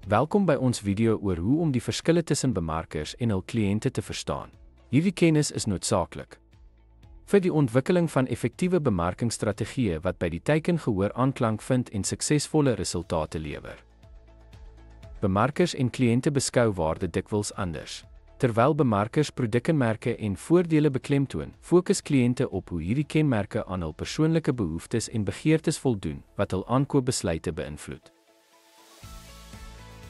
Welkom by ons video oor hoe om die verskille tussen bemarkers en hul kliënte te verstaan. Hierdie kennis is noodsaaklik vir die ontwikkeling van effektiewe bemarkingsstrategieë wat by die teiken gehoor aanklank vind en suksesvolle resultate lewer. Bemarkers en kliënte beskou waarde dikwels anders. Terwyl bemarkers produkkenmerke en voordele beklemtoon, fokus kliënte op hoe hierdie kenmerke aan hul persoonlike behoeftes en begeertes voldoen, wat hul aankoopbesluite beïnvloed.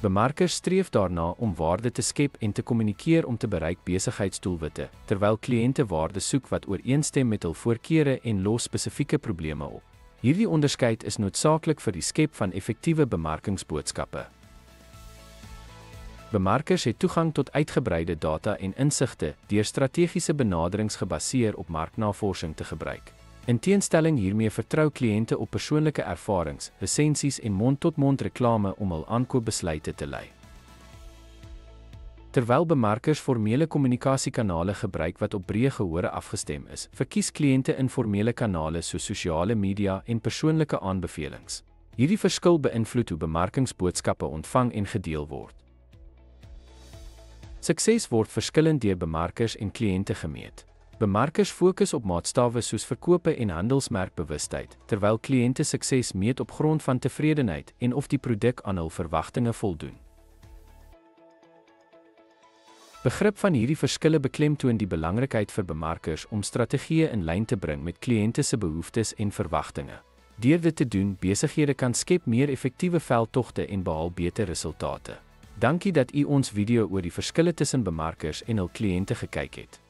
Bemarkers streef daarna om waarde te skep en te kommunikeer om te bereik besigheidsdoelwitte, terwyl kliënte waarde soek wat ooreenstem met hul voorkeure en los spesifieke probleme op. Hierdie onderskeid is noodsaaklik vir die skep van effektiewe bemarkingsboodskappe. Bemarkers het toegang tot uitgebreide data en insigte deur strategiese benaderings gebaseer op marknavorsing te gebruik. In teenstelling hiermee vertrou kliënte op persoonlike ervarings, resensies en mond-tot-mond reklame om hul aankoopbesluite te lei. Terwyl bemarkers formele kommunikasiekanale gebruik wat op breë gehore afgestem is, verkies kliënte informele kanale soos sosiale media en persoonlike aanbevelings. Hierdie verskil beïnvloed hoe bemarkingsboodskappe ontvang en gedeel word. Sukses word verskillend deur bemarkers en kliënte gemeet. Bemarkers fokus op maatstawwe soos verkope en handelsmerkbewustheid, terwyl kliënte sukses meet op grond van tevredenheid en of die produk aan hul verwagtinge voldoen. Begrip van hierdie verskille beklemtoon die belangrikheid vir bemarkers om strategieë in lyn te bring met kliënte se behoeftes en verwagtinge. Deur dit te doen, besighede kan skep meer effektiewe veldtogte en behaal beter resultate. Dankie dat u ons video oor die verskille tussen bemarkers en hul kliënte gekyk het.